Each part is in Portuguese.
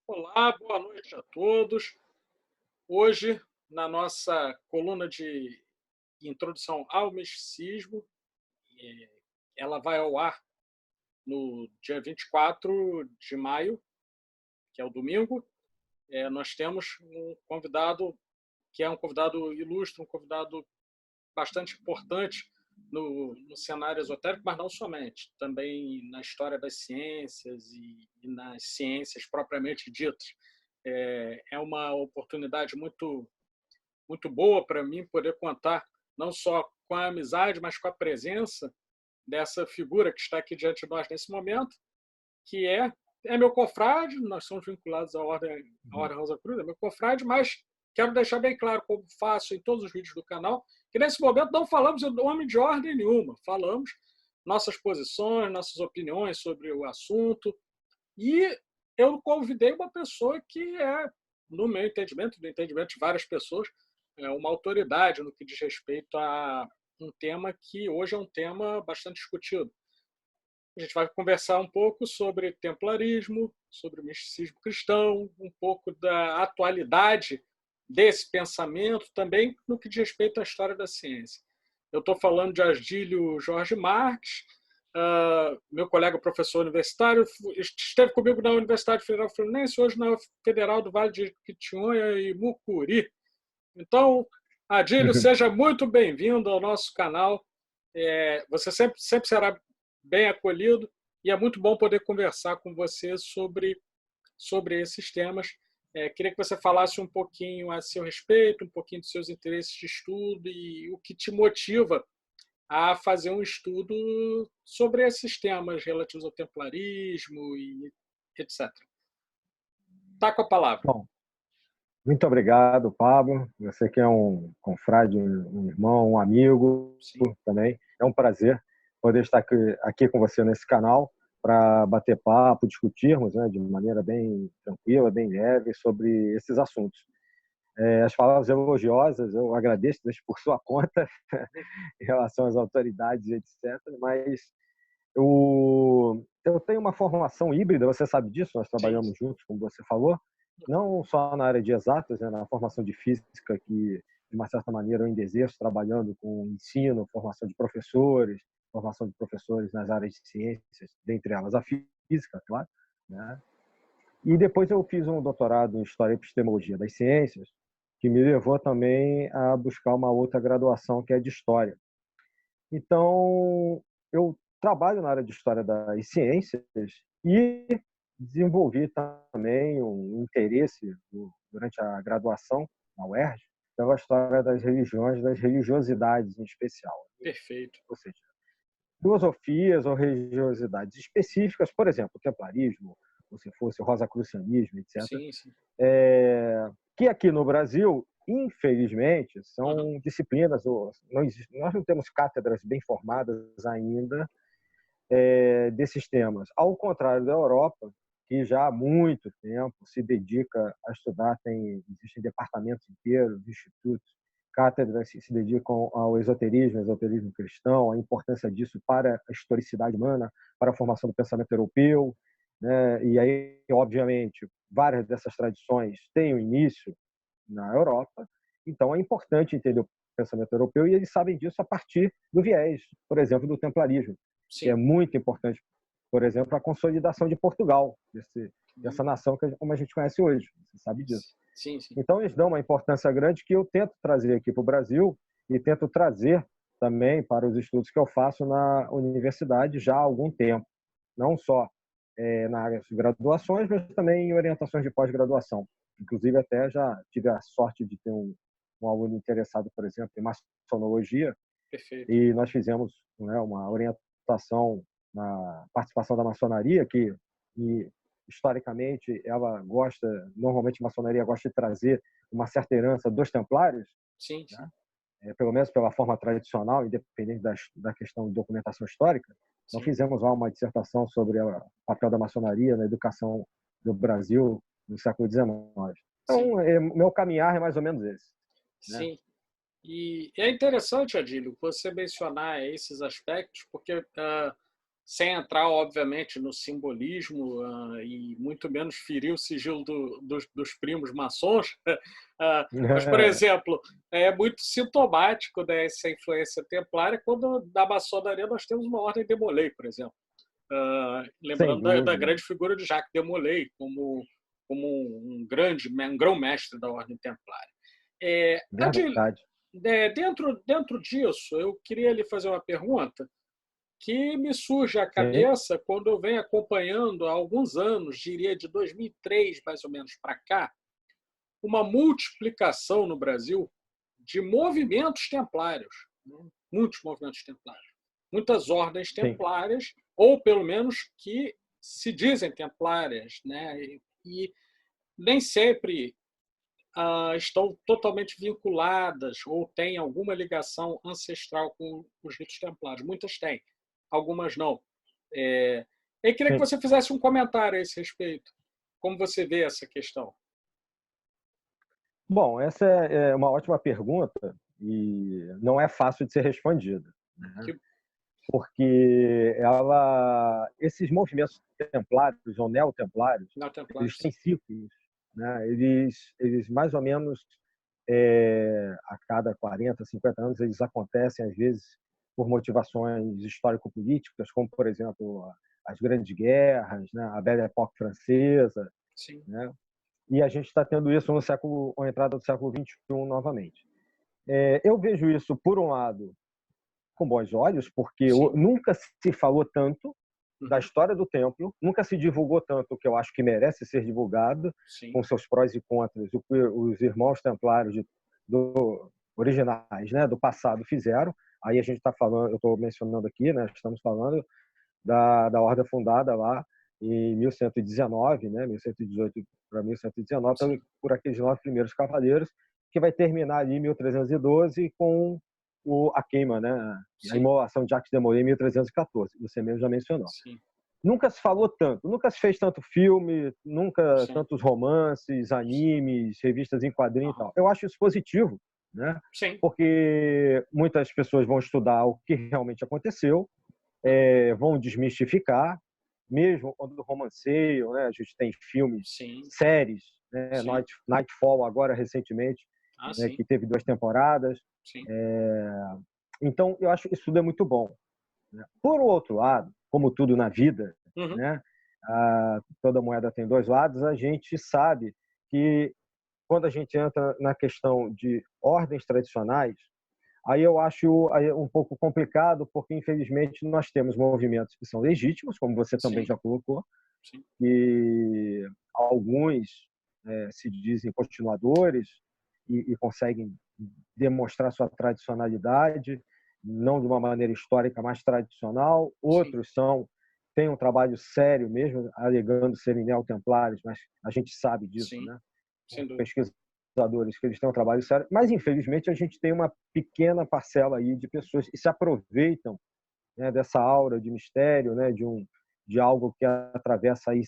Olá, boa noite a todos. Hoje, na nossa coluna de introdução ao misticismo, eh, ela vai ao ar no dia 24 de maio, que é o domingo. Nós temos um convidado que é um convidado ilustre, um convidado bastante importante no cenário esotérico, mas não somente, também na história das ciências e nas ciências propriamente ditas. É uma oportunidade muito boa para mim poder contar não só com a amizade, mas com a presença dessa figura que está aqui diante de nós nesse momento, que é meu confrade. Nós somos vinculados à Uhum. Ordem Rosa Cruz, é meu confrade, mas quero deixar bem claro, como faço em todos os vídeos do canal, que nesse momento não falamos em nome de ordem nenhuma, falamos nossas posições, nossas opiniões sobre o assunto, e eu convidei uma pessoa que é, no meu entendimento, no entendimento de várias pessoas, é uma autoridade no que diz respeito a um tema que hoje é um tema bastante discutido. A gente vai conversar um pouco sobre templarismo, sobre misticismo cristão, um pouco da atualidade desse pensamento, também no que diz respeito à história da ciência. Eu estou falando de Ardílio Jorge Marques, meu colega professor universitário, esteve comigo na Universidade Federal Fluminense, hoje na Federal do Vale de Jequitinhonha e Mucuri. Então, Adílio, seja muito bem-vindo ao nosso canal. Você sempre será bem acolhido e é muito bom poder conversar com você sobre esses temas. Queria que você falasse um pouquinho a seu respeito, um pouquinho dos seus interesses de estudo e o que te motiva a fazer um estudo sobre esses temas relativos ao templarismo e etc. Está com a palavra. Bom, muito obrigado, Pablo. Você que é um confrade, um irmão, um amigo Sim. também. É um prazer poder estar aqui com você nesse canal para bater papo, discutirmos, né, de maneira bem tranquila, bem leve sobre esses assuntos. As palavras elogiosas eu agradeço por sua conta em relação às autoridades, etc. Mas eu tenho uma formação híbrida, você sabe disso, nós Sim. trabalhamos juntos, como você falou, não só na área de exatas, né, na formação de física, que de uma certa maneira eu ainda exerço, trabalhando com ensino, formação de professores nas áreas de ciências, dentre elas a física, claro, né? E depois eu fiz um doutorado em História e Epistemologia das Ciências, que me levou também a buscar uma outra graduação, que é de História. Então, eu trabalho na área de História das Ciências e desenvolvi também um interesse durante a graduação na UERJ pela história das religiões, das religiosidades em especial. Perfeito. Ou seja, filosofias ou religiosidades específicas, por exemplo, o templarismo, ou se fosse o rosacrucianismo, etc., Sim, sim. que aqui no Brasil, infelizmente, Uhum. são disciplinas, nós não temos cátedras bem formadas ainda desses temas. Ao contrário da Europa, que já há muito tempo se dedica a estudar, existem departamentos inteiros, institutos, cátedras que se dedicam ao esoterismo cristão, a importância disso para a historicidade humana, para a formação do pensamento europeu, né? E aí, obviamente, várias dessas tradições têm o início na Europa, então é importante entender o pensamento europeu e eles sabem disso a partir do viés, por exemplo, do templarismo, que é Sim. muito importante, por exemplo, a consolidação de Portugal, dessa Uhum. nação como a gente conhece hoje, você sabe disso. Sim, sim. Então eles dão uma importância grande que eu tento trazer aqui para o Brasil e tento trazer também para os estudos que eu faço na universidade já há algum tempo, não só nas graduações, mas também em orientações de pós-graduação. Inclusive, até já tive a sorte de ter um aluno interessado, por exemplo, em maçonologia, Perfeito. e nós fizemos, né, uma orientação na participação da maçonaria, e, historicamente, normalmente a maçonaria gosta de trazer uma certa herança dos templários, Sim, né? sim. Pelo menos pela forma tradicional, independente da questão de documentação histórica. Então, Sim. fizemos lá uma dissertação sobre o papel da maçonaria na educação do Brasil no século XIX. Sim. Então, meu caminhar é mais ou menos esse, né? Sim. E é interessante, Adílio, você mencionar esses aspectos, porque sem entrar, obviamente, no simbolismo e muito menos ferir o sigilo dos primos maçons, mas, por exemplo, é muito sintomático dessa influência templária quando na maçonaria nós temos uma ordem de Molay, por exemplo. Sem Lembrando da dúvida. grande figura de Jacques de Molay como um grão-mestre da ordem templária. Verdade. Dentro disso, eu queria lhe fazer uma pergunta que me surge à Sim, cabeça quando eu venho acompanhando há alguns anos, diria de 2003 mais ou menos para cá, uma multiplicação no Brasil de movimentos templários, né? Muitos movimentos templários, muitas ordens sim, templárias, ou pelo menos que se dizem templárias, né? E nem sempre estão totalmente vinculadas ou têm alguma ligação ancestral com os ritos templários. Muitas têm, algumas não. Eu queria que sim. você fizesse um comentário a esse respeito. Como você vê essa questão? Bom, essa é uma ótima pergunta e não é fácil de ser respondida, né? Que, Porque esses movimentos templários ou neotemplários, não, eles templários, têm ciclos, né? Eles mais ou menos a cada 40, 50 anos eles acontecem às vezes por motivações histórico-políticas, como por exemplo as grandes guerras, né? A Belle Époque francesa, sim, né? E a gente está tendo isso no século, com a entrada do século XXI novamente. Eu vejo isso, por um lado, com bons olhos, porque sim, nunca se falou tanto da uhum, história do templo, nunca se divulgou tanto o que eu acho que merece ser divulgado, sim, com seus prós e contras, o que os irmãos templários originais, né, do passado fizeram. Aí a gente está falando, eu estou mencionando aqui, né, estamos falando da ordem fundada lá em 1119, né, 1118 para 1119, sim, por aqueles 9 primeiros cavaleiros, que vai terminar ali em 1312 com a queima, né, a sim, imolação de Jacques de Molay em 1314, você mesmo já mencionou. sim, Nunca se falou tanto, nunca se fez tanto filme, nunca sim, tantos romances, animes, revistas em quadrinho e uhum, tal. Eu acho isso positivo, né? sim, Porque muitas pessoas vão estudar o que realmente aconteceu, uhum, vão desmistificar, mesmo quando romanceiam, né? A gente tem filmes, sim, séries, né? sim, Nightfall agora recentemente, né? sim, Que teve 2 temporadas. sim, Então eu acho que isso tudo é muito bom, né? Por outro lado, como tudo na vida, uhum, né? Toda moeda tem 2 lados. A gente sabe que quando a gente entra na questão de ordens tradicionais, aí eu acho um pouco complicado, porque infelizmente nós temos movimentos que são legítimos, como você também sim, já colocou, sim, e alguns se dizem continuadores e conseguem demonstrar sua tradicionalidade, não de uma maneira histórica, mas tradicional. sim, Outros têm um trabalho sério mesmo, alegando serem neotemplários, mas a gente sabe disso, sim, né? sem dúvida. Pesquisadores, que eles têm um trabalho sério, mas infelizmente a gente tem uma pequena parcela aí de pessoas que se aproveitam, né, dessa aura de mistério, né, de algo que atravessa aí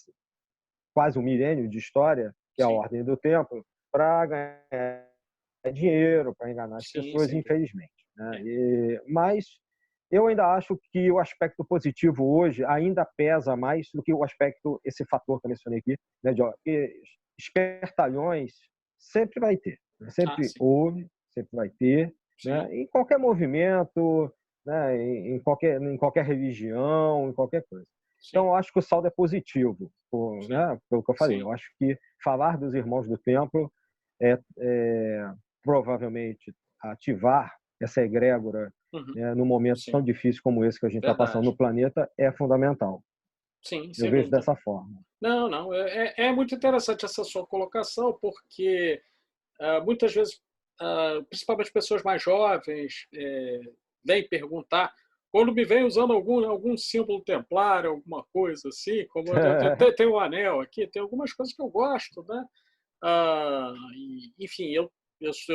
quase um milênio de história, que é a Sim, ordem do templo, para ganhar dinheiro, para enganar as sim, pessoas, sem dúvida. infelizmente, né? Mas eu ainda acho que o aspecto positivo hoje ainda pesa mais do que o aspecto, esse fator que eu mencionei aqui, né, que espertalhões sempre vai ter, né? Ah, Sempre sim, houve, sempre vai ter, né? sim, Em qualquer movimento, né? Em qualquer religião, em qualquer coisa. Então, sim, eu acho que o saldo é positivo, sim, né? Pelo que eu falei. sim. Eu acho que falar dos irmãos do templo provavelmente ativar essa egrégora, Uhum, né, num momento tão sim, difícil como esse que a gente está passando verdade. no planeta é fundamental. Sim, Eu sem vejo dúvida. dessa forma. Não, não, é muito interessante essa sua colocação, porque muitas vezes, principalmente pessoas mais jovens, vêm perguntar, quando me vem usando algum símbolo templário, alguma coisa assim, como eu tenho um anel aqui, tem algumas coisas que eu gosto, né? Enfim, eu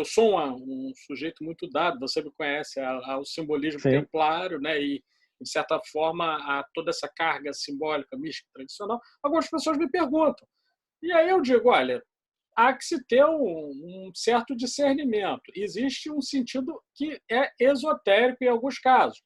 sou um sujeito muito dado, você me conhece, ao simbolismo Sim, templário, né? E, de certa forma, a toda essa carga simbólica, mística, tradicional. Algumas pessoas me perguntam. E aí eu digo, olha, há que se ter um certo discernimento. Existe um sentido que é esotérico em alguns casos.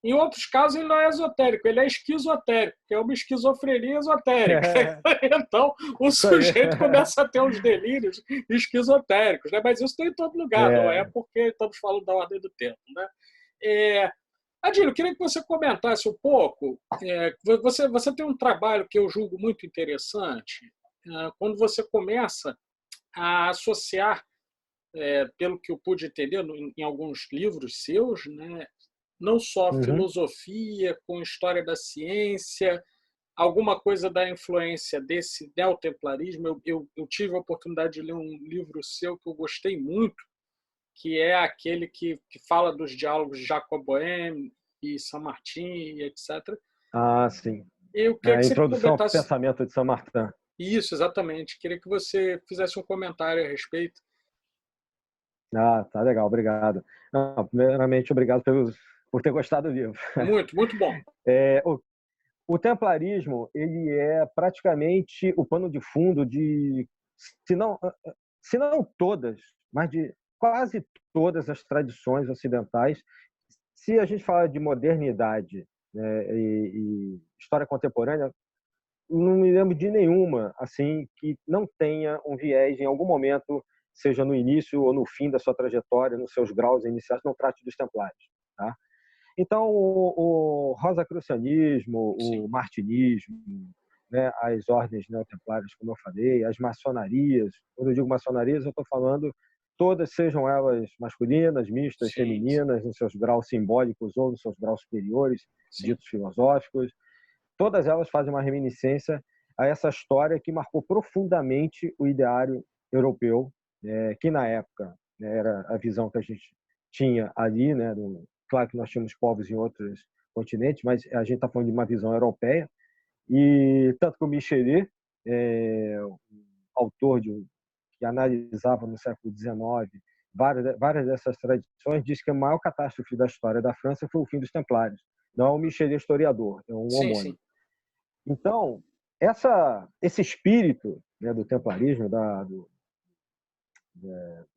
Em outros casos, ele não é esotérico, ele é esquizotérico, que é uma esquizofrenia esotérica. Então, o isso aí. sujeito começa a ter uns delírios esquizotéricos, né? Mas isso tem em todo lugar, não é porque estamos falando da ordem do tempo, né? Adílio, eu queria que você comentasse um pouco. Você tem um trabalho que eu julgo muito interessante, quando você começa a associar, pelo que eu pude entender em alguns livros seus, né, não só Uhum. filosofia com história da ciência, alguma coisa da influência desse neotemplarismo. Eu tive a oportunidade de ler um livro seu que eu gostei muito, que é aquele que fala dos diálogos de Jacob Boehme e Saint-Martin, etc. Ah, sim. Eu queria A que você introdução ao comentasse pensamento de Saint-Martin. isso, exatamente. Queria que você fizesse um comentário a respeito. Ah, tá legal, obrigado. Não, primeiramente, obrigado por ter gostado do livro. Muito, muito bom. O templarismo, ele é praticamente o pano de fundo de, se não, se não todas, mas de quase todas as tradições ocidentais. Se a gente fala de modernidade, né, e história contemporânea, não me lembro de nenhuma assim que não tenha um viés em algum momento, seja no início ou no fim da sua trajetória, nos seus graus iniciais, não trate dos templários, tá? Então, o rosacrucianismo, Sim. o martinismo, né, as ordens neotemplárias, como eu falei, as maçonarias. Quando eu digo maçonarias, eu estou falando todas, sejam elas masculinas, mistas, Sim, femininas, nos seus graus simbólicos ou nos seus graus superiores, sim. ditos filosóficos. Todas elas fazem uma reminiscência a essa história que marcou profundamente o ideário europeu, que na época, né, era a visão que a gente tinha ali, né, claro que nós tínhamos povos em outros continentes, mas a gente está falando de uma visão europeia, e tanto que o Michelet, o autor que analisava no século XIX várias dessas tradições, diz que a maior catástrofe da história da França foi o fim dos Templários. Não é o Michelet historiador, é um Sim, sim. homônimo. Então, esse espírito, né, do templarismo,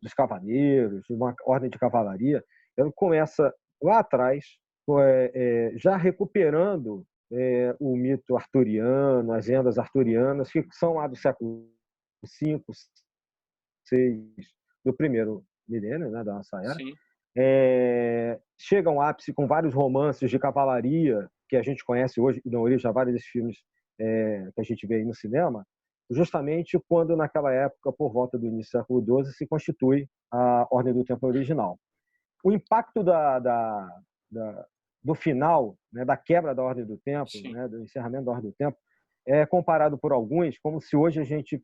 dos cavaleiros, de uma ordem de cavalaria, ele começa lá atrás, já recuperando o mito arturiano, as lendas arturianas, que são lá do século V, VI, do primeiro milênio, né, da nossa era. Sim. Chega a um ápice com vários romances de cavalaria que a gente conhece hoje, e dão origem a vários desses filmes que a gente vê aí no cinema, justamente quando, naquela época, por volta do início do século XII, se constitui a Ordem do Templo original. O impacto do final, né, da quebra da Ordem do Templo, né, do encerramento da Ordem do Templo, é comparado por alguns como se hoje a gente,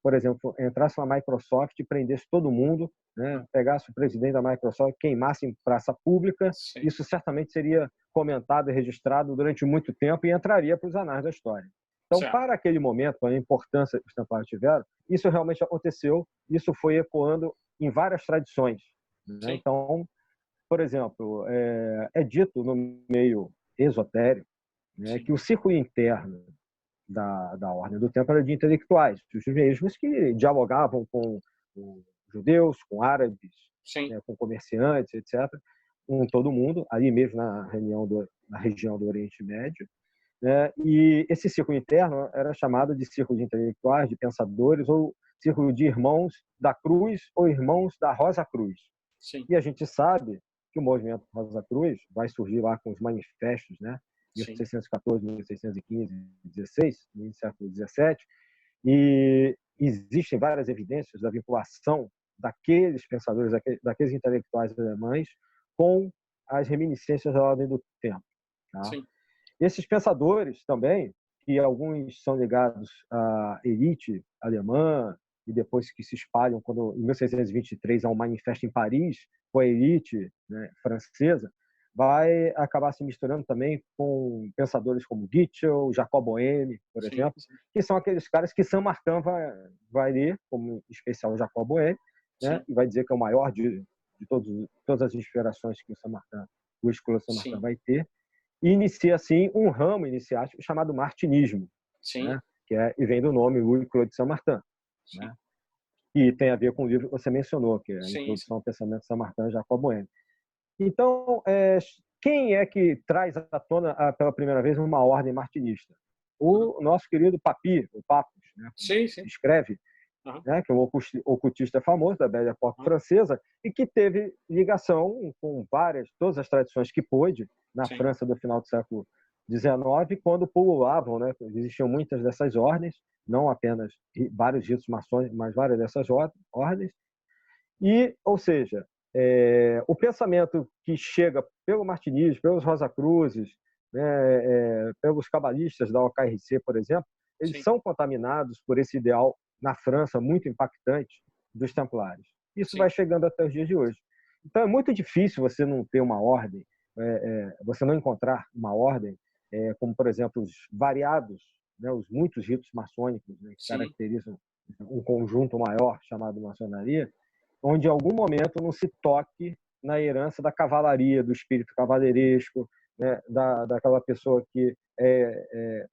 por exemplo, entrasse na Microsoft e prendesse todo mundo, né, pegasse o presidente da Microsoft, queimasse em praça pública. Sim. Isso certamente seria comentado e registrado durante muito tempo e entraria para os anais da história. Então, Certo. para aquele momento, a importância que os templários tiveram, isso realmente aconteceu, isso foi ecoando em várias tradições, né? Então, por exemplo, é dito no meio esotérico, né, que o círculo interno da Ordem do Templo era de intelectuais, os mesmos que dialogavam com judeus, com árabes, né, com comerciantes, etc., com todo mundo, ali mesmo na região do Oriente Médio. Né? E esse círculo interno era chamado de círculo de intelectuais, de pensadores, ou círculo de irmãos da Cruz ou irmãos da Rosa Cruz. Sim. E a gente sabe que o movimento Rosa Cruz vai surgir lá com os manifestos, né? 1614, 1615, 16, no século 17, e existem várias evidências da vinculação daqueles pensadores, daqueles intelectuais alemães com as reminiscências da Ordem do Templo. Tá? Esses pensadores também, que alguns são ligados à elite alemã e depois que se espalham, quando em 1623 há um manifesto em Paris com a elite, né, francesa, vai acabar se misturando também com pensadores como Goethe, Jacob Boehme, por exemplo, que são aqueles caras que Saint-Martin vai ler, como em especial Jacob Boehme, né, e vai dizer que é o maior de todas as inspirações que o escola Saint-Martin vai ter, e inicia assim um ramo iniciático chamado martinismo, né, e vem do nome Louis-Claude Saint-Martin, né, e tem a ver com o livro que você mencionou, que é a Introdução ao Pensamento de Saint-Martin, Jacob Boehme. Então, quem é que traz à tona pela primeira vez uma ordem martinista? O nosso querido Papi, o Papus, né, Sim, se sim. escreve, né, que é um ocultista famoso da Belle Époque francesa e que teve ligação com todas as tradições que pôde na Sim. França do final do século XIX, quando pululavam, né, existiam muitas dessas ordens, não apenas vários ritos maçônicos, mas várias dessas ordens. E, ou seja, o pensamento que chega pelo martinismo, pelos Rosacruzes, né, pelos cabalistas da OKRC, por exemplo, eles Sim. são contaminados por esse ideal na França muito impactante dos Templários. Isso vai chegando até os dias de hoje. Então é muito difícil você não ter uma ordem, você não encontrar uma ordem, como por exemplo os variados, né, os muitos ritos maçônicos, né, que caracterizam um conjunto maior chamado maçonaria, onde em algum momento não se toque na herança da cavalaria, do espírito cavaleiresco, né, daquela pessoa que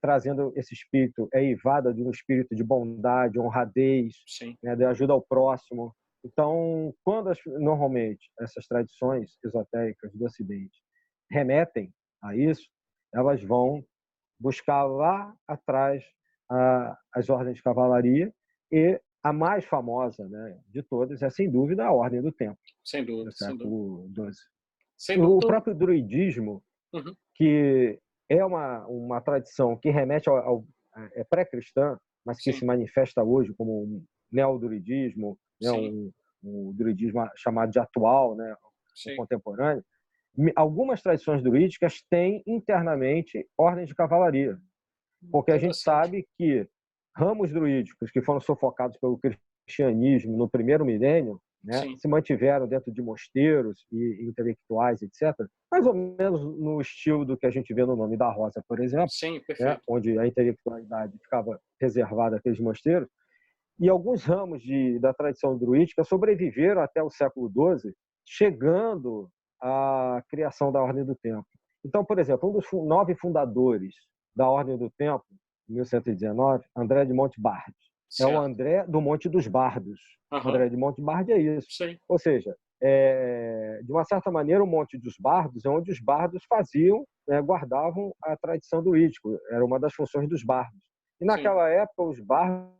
trazendo esse espírito eivada de um espírito de bondade, honradez, né, de ajuda ao próximo. Então, quando normalmente essas tradições esotéricas do Ocidente remetem a isso, elas vão buscar lá atrás as ordens de cavalaria, e a mais famosa, né, de todas é, sem dúvida, a Ordem do Tempo, Sem dúvida, do século XII. Sem O dúvida. próprio druidismo, que é uma tradição que remete é pré-cristã, mas que se manifesta hoje como um neodruidismo, né, um druidismo chamado de atual, né, contemporâneo. Algumas tradições druídicas têm internamente ordens de cavalaria, porque a gente sabe que ramos druídicos que foram sufocados pelo cristianismo no primeiro milênio, né, se mantiveram dentro de mosteiros e intelectuais, etc., mais ou menos no estilo do que a gente vê no Nome da Rosa, por exemplo, né, onde a intelectualidade ficava reservada àqueles mosteiros. E alguns ramos da tradição druídica sobreviveram até o século XII, chegando à criação da Ordem do Tempo. Então, por exemplo, um dos 9 fundadores da Ordem do Tempo, em 1119, André de Montbard, é o André do Monte dos Bardos. André de Montbard é isso. Ou seja, de uma certa maneira, o Monte dos Bardos é onde os bardos faziam, né, guardavam a tradição druídica. Era uma das funções dos bardos. E naquela época, os bardos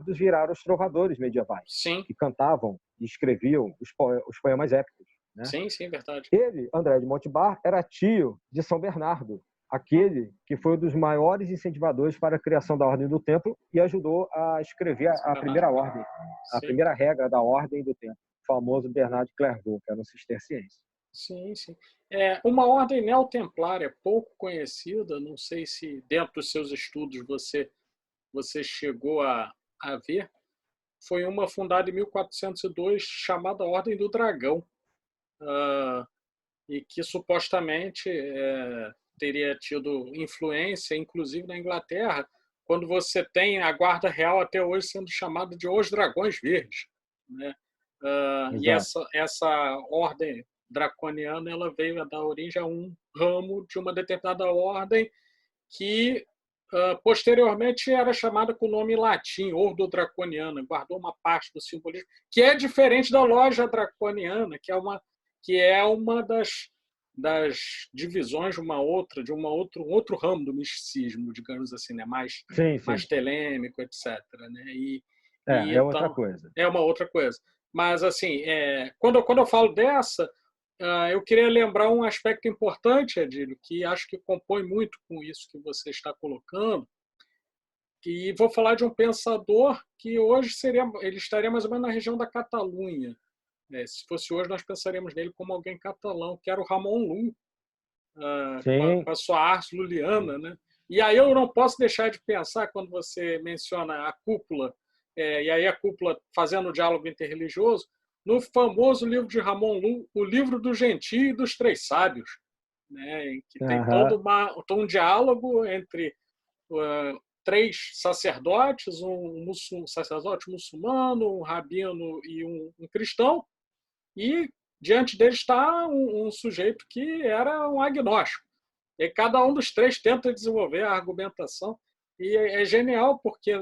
viraram os trovadores medievais, que cantavam e escreviam os poemas épicos. Né? Sim, verdade. Ele, André de Montbard, era tio de São Bernardo, aquele que foi um dos maiores incentivadores para a criação da Ordem do Templo e ajudou a escrever a primeira ordem, a primeira regra da Ordem do Templo, o famoso Bernard de Clairvaux, que era um cisterciense. Sim. Uma ordem neotemplária pouco conhecida, não sei se dentro dos seus estudos você chegou a ver, foi uma fundada em 1402 chamada Ordem do Dragão, e que supostamente teria tido influência, inclusive na Inglaterra, quando você tem a Guarda Real até hoje sendo chamada de Os Dragões Verdes. Né? E essa ordem draconiana ela veio a dar origem a um ramo de uma determinada ordem que posteriormente era chamada com o nome latim, Ordo Draconiana, guardou uma parte do simbolismo, que é diferente da Loja Draconiana, que é uma das divisões de um outro ramo do misticismo, digamos assim, né? mais telêmico, etc. Né? É outra coisa. É uma outra coisa. Mas, assim, quando eu falo dessa, eu queria lembrar um aspecto importante, Adílio, que acho que compõe muito com isso que você está colocando, e vou falar de um pensador que hoje ele estaria mais ou menos na região da Catalunha. Se fosse hoje, nós pensaríamos nele como alguém catalão, que era o Ramon Llull, com a sua arte luliana. Né? E aí eu não posso deixar de pensar, quando você menciona a cúpula, e aí a cúpula fazendo o diálogo interreligioso, no famoso livro de Ramon Llull, O Livro do Gentio e dos Três Sábios, né? Em que tem todo um diálogo entre 3 sacerdotes, um sacerdote muçulmano, um rabino e um cristão, e diante deles está um sujeito que era um agnóstico. E cada um dos 3 tenta desenvolver a argumentação, e é genial porque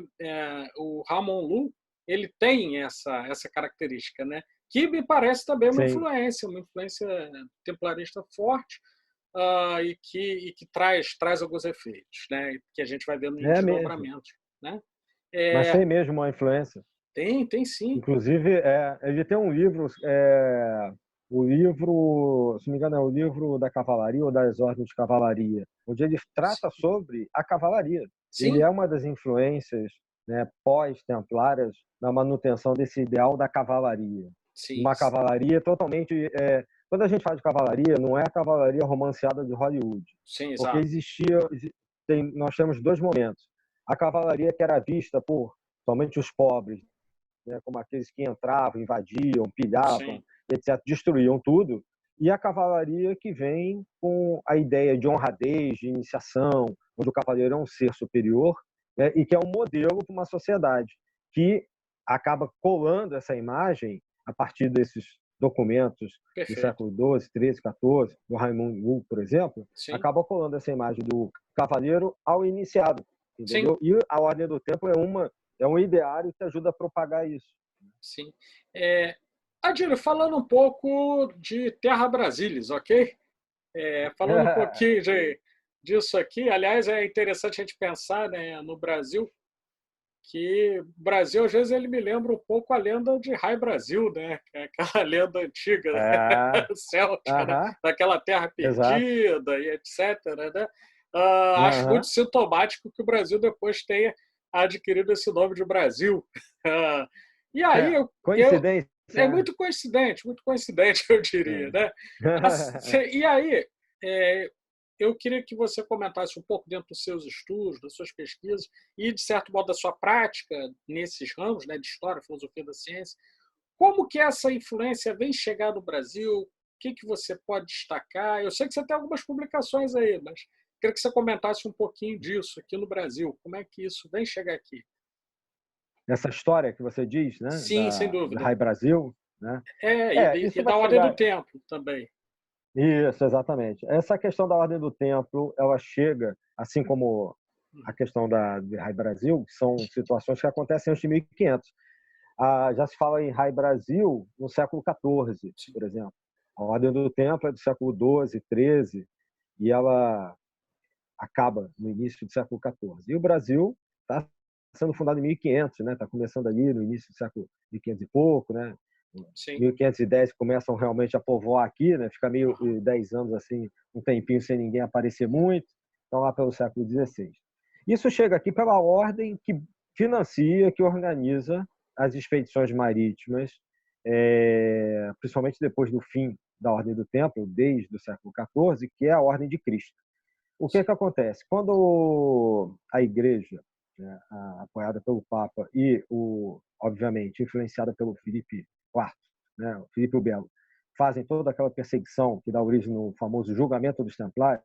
o Ramon Llull ele tem essa característica, né? que me parece também sim. uma influência templarista forte, e que traz alguns efeitos, né? Que a gente vai vendo em É mesmo. desdobramentos, né? Mas É, tem mesmo uma influência. tem sim. Inclusive, ele tem um livro, o livro, se não me engano, é o livro da cavalaria ou das ordens de cavalaria, onde ele trata Sim, sobre a cavalaria. Ele sim, é uma das influências, né, pós-templárias na manutenção desse ideal da cavalaria. sim, Uma cavalaria totalmente. Quando a gente fala de cavalaria, não é a cavalaria romanceada de Hollywood, sim, porque exato. nós temos dois momentos. A cavalaria que era vista por somente os pobres, né, como aqueles que entravam, invadiam, pilhavam, Sim, etc., destruíam tudo, e a cavalaria que vem com a ideia de honradez, de iniciação, onde o cavaleiro é um ser superior, né, e que é um modelo para uma sociedade que acaba colando essa imagem a partir desses documentos do perfeito. século XII, XIII, XIV, do Raimundo Bull, por exemplo, Sim, acaba colando essa imagem do cavaleiro ao iniciado, sim, entendeu? E a Ordem do Tempo é um ideário que ajuda a propagar isso. sim. Adílio, falando um pouco de Terra Brasilis, ok? Falando um pouquinho disso aqui, aliás, é interessante a gente pensar, né, no Brasil, que o Brasil, às vezes, ele me lembra um pouco a lenda de Rai Brasil, né? Que é aquela lenda antiga, né? É, Céltica, né? aham, Daquela terra exato. perdida e etc. Né? Acho muito Aham. sintomático que o Brasil depois tenha adquirido esse nome de Brasil. Ah, e aí, É, eu coincidência? muito coincidente, eu diria, É. né? E aí, é, eu queria que você comentasse um pouco dentro dos seus estudos, das suas pesquisas, e, de certo modo, da sua prática nesses ramos, né, de história, filosofia da ciência, como que essa influência vem chegar no Brasil? O que você pode destacar? Eu sei que você tem algumas publicações aí, mas queria que você comentasse um pouquinho disso aqui no Brasil. Como é que isso vem chegar aqui? Essa história que você diz, né, Sim, sem da dúvida. Rai Brasil, né? Isso E vai da ordem do chegar. tempo também. Isso, exatamente. Essa questão da ordem do templo, ela chega, assim como a questão de Rai Brasil, que são situações que acontecem antes de 1500. Já se fala em Rai Brasil no século XIV, Sim, por exemplo. A ordem do templo é do século XII, XIII, e ela acaba no início do século XIV. E o Brasil está sendo fundado em 1500, né? Está começando ali no início do século 1500 e pouco, né? sim. 1510 começam realmente a povoar aqui, né? Fica meio Aham. 10 anos assim, um tempinho sem ninguém aparecer muito. Então lá pelo século XVI. Isso chega aqui pela ordem que financia, que organiza as expedições marítimas, principalmente depois do fim da Ordem do Templo, desde o século XIV, que é a Ordem de Cristo. O que Sim, que acontece? Quando a Igreja, né, apoiada pelo Papa e, obviamente, influenciada pelo Filipe IV, né, o Filipe o Belo, fazem toda aquela perseguição que dá origem no famoso julgamento dos Templários,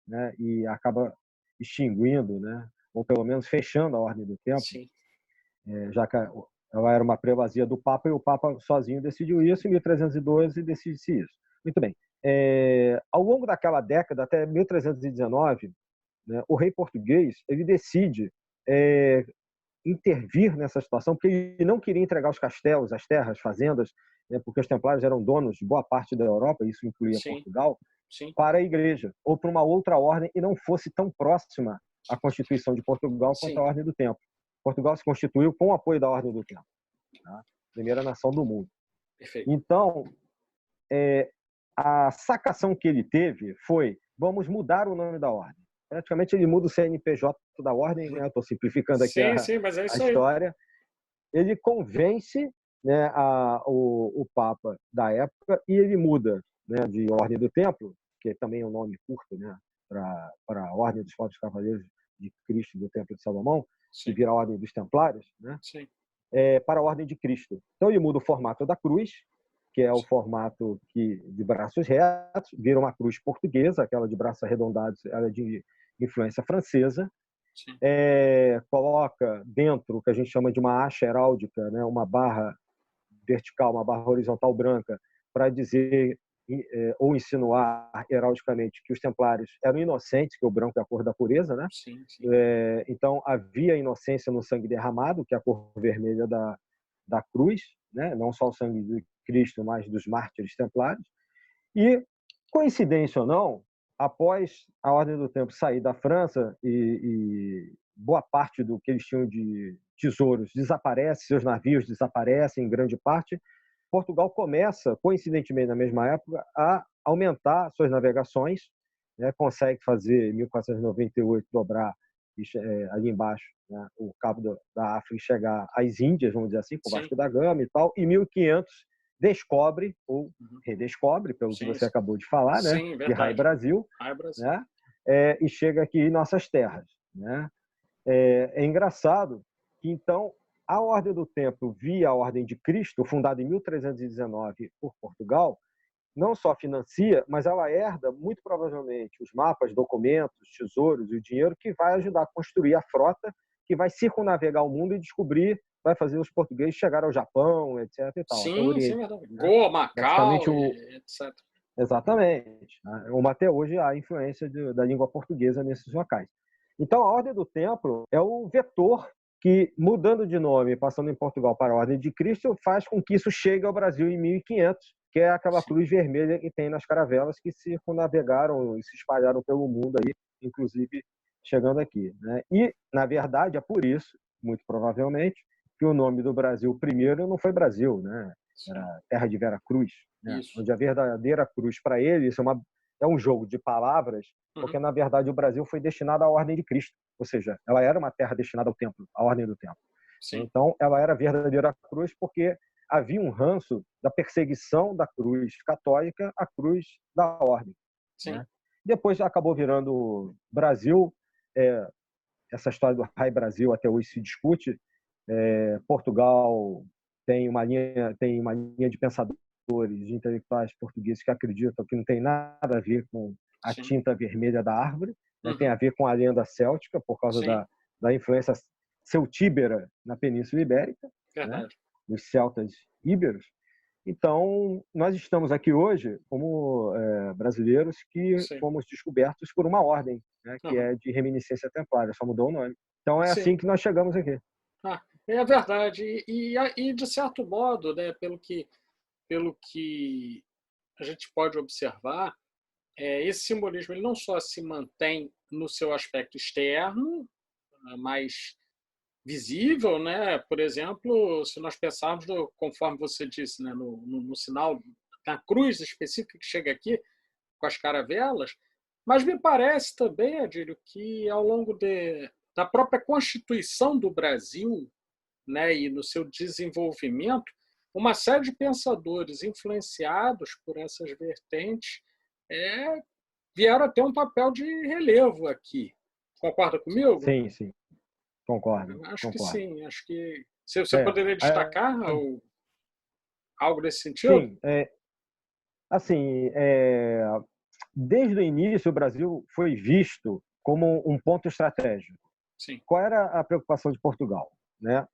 né, e acaba extinguindo, né, ou pelo menos fechando a Ordem do Templo, sim. já que ela era uma prelazia do Papa e o Papa sozinho decidiu isso em 1312 decide-se isso. Muito bem. Ao longo daquela década, até 1319, né, o rei português ele decide intervir nessa situação, porque ele não queria entregar os castelos, as terras, fazendas, né, porque os templários eram donos de boa parte da Europa, isso incluía Sim, Portugal, sim. para a igreja, ou para uma outra ordem, e não fosse tão próxima à Constituição de Portugal quanto a Sim, Ordem do Templo. Portugal se constituiu com o apoio da Ordem do Templo, tá? Primeira nação do mundo. perfeito. Então, a sacação que ele teve foi: vamos mudar o nome da ordem. Praticamente ele muda o CNPJ da ordem, né? Estou simplificando aqui Sim, sim, mas é a isso aí. história. Ele convence, né, o Papa da época e ele muda, né, de Ordem do Templo, que também é um nome curto, né, para a Ordem dos Pobres Cavaleiros de Cristo do Templo de Salomão, que Sim, vira a Ordem dos Templários, né, sim, para a Ordem de Cristo. Então ele muda o formato da cruz, que é o sim, formato de braços retos, vira uma cruz portuguesa, aquela de braços arredondados, ela é de influência francesa, sim, coloca dentro o que a gente chama de uma haste heráldica, né, uma barra vertical, uma barra horizontal branca, para dizer ou insinuar heraldicamente que os templários eram inocentes, que o branco é a cor da pureza, né? sim, sim. Então havia inocência no sangue derramado, que é a cor vermelha da cruz, né? Não só o sangue de Cristo, mas dos mártires templários. E, coincidência ou não, após a Ordem do Tempo sair da França e boa parte do que eles tinham de tesouros desaparece, seus navios desaparecem em grande parte, Portugal começa, coincidentemente na mesma época, a aumentar suas navegações, né? Consegue fazer, em 1498, dobrar ali embaixo, né, o Cabo da África e chegar às Índias, vamos dizer assim, com o Vasco da Gama e tal. Em 1500, descobre, ou redescobre, pelo que você acabou de falar, né, de Rai Brasil, né, e chega aqui em nossas terras. Né? É engraçado que, então, a Ordem do Tempo, via a Ordem de Cristo, fundada em 1319 por Portugal, não só financia, mas ela herda, muito provavelmente, os mapas, documentos, tesouros e o dinheiro que vai ajudar a construir a frota que vai circunnavegar o mundo e descobrir, vai fazer os portugueses chegar ao Japão, etc. E tal, sim, até o Oriente, verdade. Né? Goa, Macau, etc. Exatamente. Uma até hoje a influência da língua portuguesa nesses locais. Então, a Ordem do Templo é o vetor que, mudando de nome, passando em Portugal para a Ordem de Cristo, faz com que isso chegue ao Brasil em 1500, que é aquela cruz vermelha que tem nas caravelas que circunnavegaram e se espalharam pelo mundo aí, inclusive chegando aqui. Né? E, na verdade, é por isso, muito provavelmente, que o nome do Brasil primeiro não foi Brasil, né? Era Terra de Vera Cruz, né? Onde a verdadeira cruz para ele, isso é um jogo de palavras, porque, na verdade, o Brasil foi destinado à Ordem de Cristo, ou seja, ela era uma terra destinada ao templo, à Ordem do Templo. Sim. Então, ela era a verdadeira cruz porque havia um ranço da perseguição da cruz católica à cruz da Ordem. Né? Depois acabou virando Brasil. Essa história do Rai Brasil até hoje se discute. Portugal tem uma linha de pensadores, de intelectuais portugueses que acreditam que não tem nada a ver com a tinta vermelha da árvore, né? Tem a ver com a lenda céltica, por causa da influência celtíbera na Península Ibérica, né? Dos celtas íberos. Então, nós estamos aqui hoje como brasileiros que fomos descobertos por uma ordem, né? Que é de reminiscência templária, só mudou o nome. Então, é assim que nós chegamos aqui. É verdade. E, de certo modo, né, pelo que a gente pode observar, esse simbolismo ele não só se mantém no seu aspecto externo, mais visível, né? Por exemplo, se nós pensarmos, conforme você disse, né, no sinal, na cruz específica que chega aqui, com as caravelas, mas me parece também, Adílio, que ao longo da própria Constituição do Brasil, né, e no seu desenvolvimento, uma série de pensadores influenciados por essas vertentes vieram a ter um papel de relevo aqui. Concorda comigo? Sim, sim. Concordo. Acho que sim. Acho que você poderia destacar algo nesse sentido? Sim. Assim, desde o início, o Brasil foi visto como um ponto estratégico. Sim. Qual era a preocupação de Portugal? Né?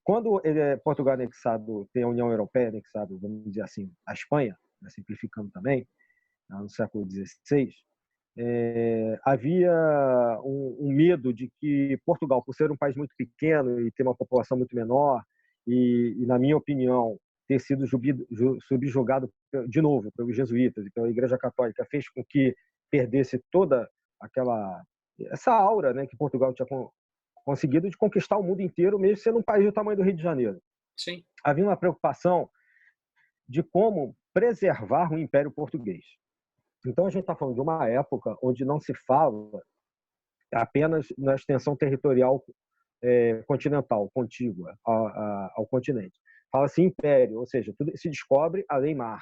Quando Portugal anexado, tem a União Europeia anexado, vamos dizer assim, a Espanha, né, simplificando também, no século XVI, havia um medo de que Portugal, por ser um país muito pequeno e ter uma população muito menor, e na minha opinião, ter sido subjugado de novo pelos jesuítas e pela Igreja Católica, fez com que perdesse toda essa aura, né, que Portugal tinha conseguido de conquistar o mundo inteiro, mesmo sendo um país do tamanho do Rio de Janeiro. Sim. Havia uma preocupação de como preservar o Império Português. Então, a gente está falando de uma época onde não se fala apenas na extensão territorial continental, contígua ao continente. Fala-se império, ou seja, tudo se descobre além-mar.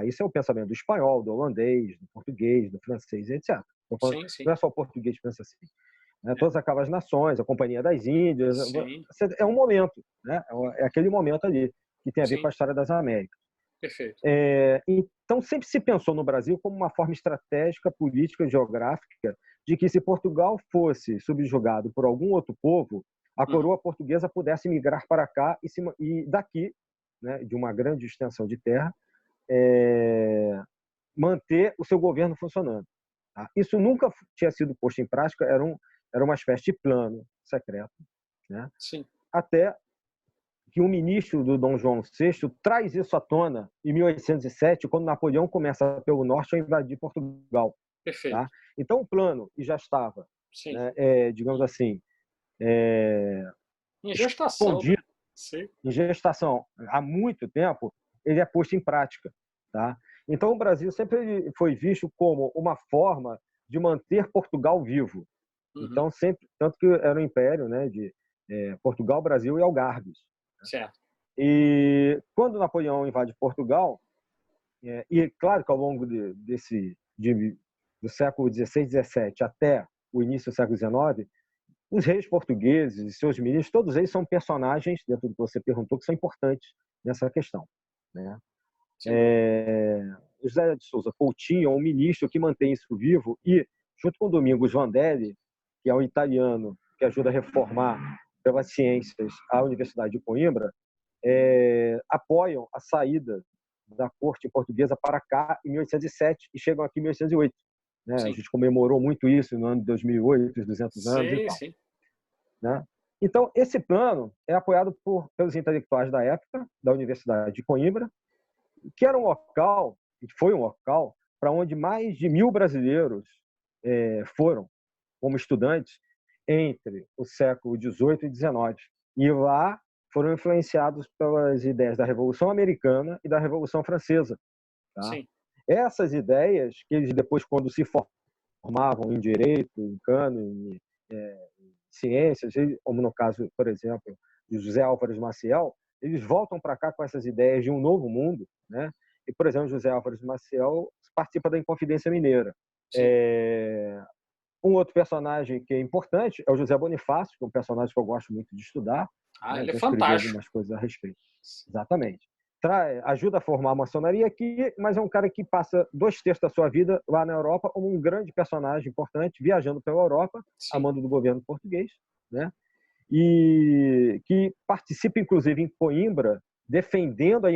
Isso é o pensamento do espanhol, do holandês, do português, do francês, etc. Sim, sim. Não é só o português que pensa assim. Todas aquelas nações, a Companhia das Índias, é um momento, né? É aquele momento ali que tem a ver com a história das Américas. Perfeito. Então, sempre se pensou no Brasil como uma forma estratégica, política, geográfica, de que se Portugal fosse subjugado por algum outro povo, a coroa portuguesa pudesse migrar para cá e daqui, né, de uma grande extensão de terra, manter o seu governo funcionando. Isso nunca tinha sido posto em prática, era uma espécie de plano secreto, né? Sim. Até que um ministro do Dom João VI traz isso à tona em 1807, quando Napoleão começa pelo norte a invadir Portugal. Perfeito. Tá? Então, o plano que já estava, Sim. né, digamos assim, Em gestação, né? escondido, Sim. em gestação há muito tempo, ele é posto em prática. Tá? Então, o Brasil sempre foi visto como uma forma de manter Portugal vivo. Uhum. Então, sempre, tanto que era um império, né, de Portugal, Brasil e Algarves. Certo. E quando Napoleão invade Portugal, e claro que ao longo do século XVI, XVII até o início do século XIX, os reis portugueses e seus ministros, todos eles são personagens, dentro do que você perguntou, que são importantes nessa questão. Né? José de Souza Coutinho é um ministro que mantém isso vivo e, junto com Domingos Vandelli, que é um italiano que ajuda a reformar pelas ciências a Universidade de Coimbra, apoiam a saída da corte portuguesa para cá em 1807 e chegam aqui em 1808. Né? A gente comemorou muito isso no ano de 2008, os 200 anos e tal. Sim. Né? Então, esse plano é apoiado pelos intelectuais da época, da Universidade de Coimbra, que era um local, foi um local, para onde mais de 1.000 brasileiros foram como estudantes entre o século XVIII e XIX. E lá foram influenciados pelas ideias da Revolução Americana e da Revolução Francesa. Tá? Sim. Essas ideias, que eles depois, quando se formavam em Direito, em Cânone, em Ciências, como no caso, por exemplo, de José Álvares Maciel, eles voltam para cá com essas ideias de um novo mundo. Né? E, por exemplo, José Álvares Maciel participa da Inconfidência Mineira. Um outro personagem que é importante é o José Bonifácio, que é um personagem que eu gosto muito de estudar. Ah, né? ele é Já escrevi fantástico. algumas coisas a respeito. Exatamente. Ajuda a formar a maçonaria aqui, mas é um cara que passa 2/3 da sua vida lá na Europa como um grande personagem importante, viajando pela Europa, a mando do governo português, né? E que participa, inclusive, em Coimbra, defendendo,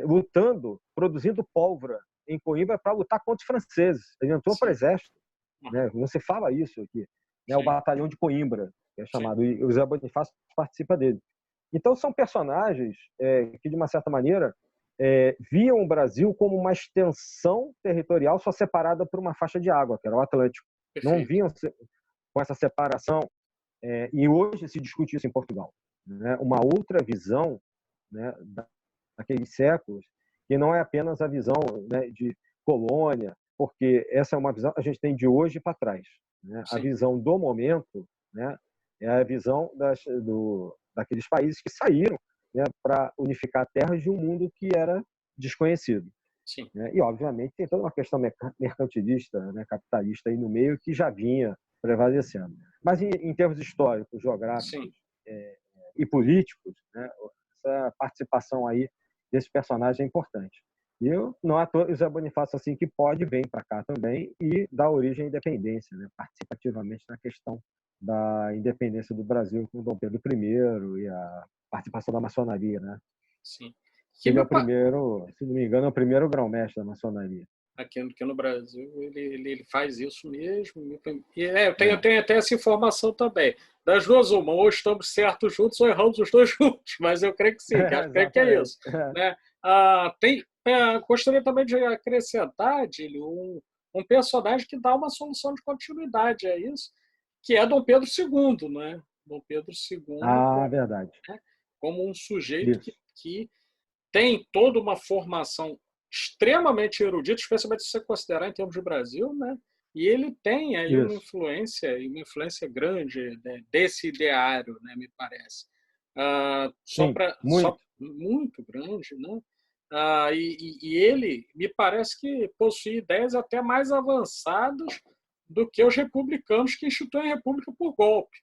lutando, produzindo pólvora em Coimbra para lutar contra os franceses. Ele entrou para o exército. Né? Não se fala isso aqui. Né? O batalhão de Coimbra, que é chamado, e o Zé Bonifácio participa dele. Então, são personagens que, de uma certa maneira, viam o Brasil como uma extensão territorial só separada por uma faixa de água, que era o Atlântico. Perfeito. Não vinham com essa separação, e hoje se discute isso em Portugal. Né? Uma outra visão, né, daqueles séculos, que não é apenas a visão, né, de colônia, porque essa é uma visão que a gente tem de hoje para trás. Né? A visão do momento, né, é a visão daqueles países que saíram, né, para unificar terras de um mundo que era desconhecido. Né? E, obviamente, tem toda uma questão mercantilista, né, capitalista aí no meio que já vinha prevalecendo. Mas, em termos históricos, geográficos e políticos, né, essa participação aí desse personagem é importante. E eu, não à toa, o Zé Bonifácio, assim que pode, vem para cá também e dá origem à independência, né? Participa ativamente na questão da independência do Brasil com Dom Pedro I e a participação da maçonaria. Né? Sim. Ele é o primeiro, se não me engano, é o primeiro grão-mestre da maçonaria. Aqui no Brasil, ele faz isso mesmo. Eu tenho até essa informação também. Das duas, uma, ou estamos certos juntos ou erramos os dois juntos, mas eu creio que sim, creio que é isso. Né? Gostaria também de acrescentar, Dílio, um personagem que dá uma solução de continuidade a isso, que é Dom Pedro II, né? Dom Pedro II verdade. Como um sujeito que tem toda uma formação extremamente erudita, especialmente se você considerar em termos de Brasil, né? E ele tem aí uma influência grande, né, desse ideário, né, me parece. Muito grande, né? E ele me parece que possui ideias até mais avançadas do que os republicanos que instituem a república por golpe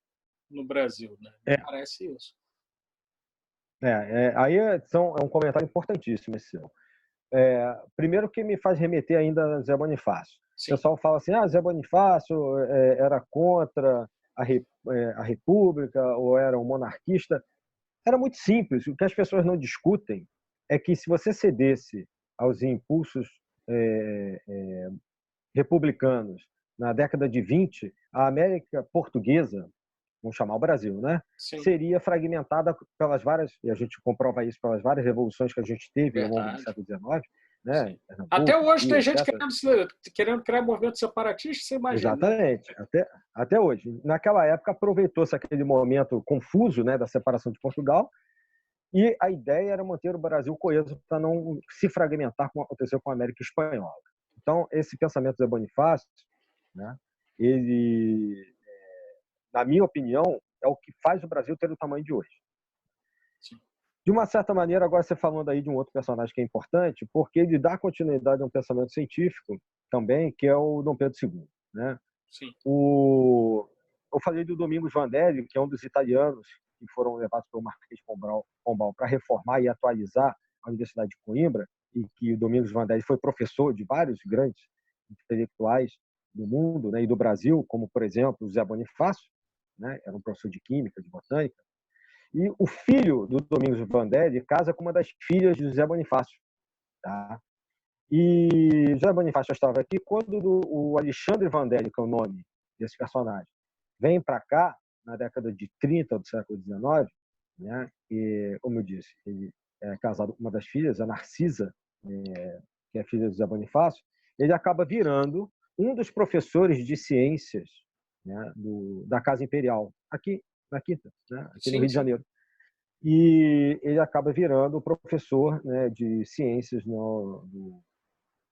no Brasil, né? Me parece isso. Aí é um comentário importantíssimo esse seu. Primeiro que me faz remeter ainda a Zé Bonifácio. O pessoal fala assim, Zé Bonifácio era contra a República ou era um monarquista. Era muito simples. O que as pessoas não discutem é que se você cedesse aos impulsos republicanos na década de 20, a América Portuguesa vamos chamar o Brasil, né? Sim, Seria fragmentada pelas várias, e a gente comprova isso pelas várias revoluções que a gente teve ao longo do verdade. século XIX, né? Sim. Até Pernambuco, hoje tem Rio, gente etc. querendo criar movimento separatista, você imagina, né? Exatamente, até hoje. Naquela época, aproveitou-se aquele momento confuso, né, da separação de Portugal, e a ideia era manter o Brasil coeso para não se fragmentar, como aconteceu com a América Espanhola. Então, esse pensamento de Bonifácio, né, ele, na minha opinião, é o que faz o Brasil ter o tamanho de hoje. Sim. De uma certa maneira, agora você falando aí de um outro personagem que é importante, porque ele dá continuidade a um pensamento científico também, que é o Dom Pedro II, né? Sim. Eu falei do Domingos Vandelli, que é um dos italianos que foram levados pelo Marquês de Pombal para reformar e atualizar a Universidade de Coimbra, e que o Domingos Vandelli foi professor de vários grandes intelectuais do mundo, né, e do Brasil, como, por exemplo, o Zé Bonifácio, né, era um professor de Química, de Botânica, e o filho do Domingos Vandelli casa com uma das filhas de José Bonifácio. Tá? E José Bonifácio estava aqui quando o Alexandre Vandelli, que é o nome desse personagem, vem para cá, na década de 30 do século XIX, né? E, como eu disse, ele é casado com uma das filhas, a Narcisa, que é filha de José Bonifácio, ele acaba virando um dos professores de ciências, né, da Casa Imperial, aqui na Quinta, né, aqui no Sim, Rio de sim. Janeiro. E ele acaba virando professor, né, de ciências do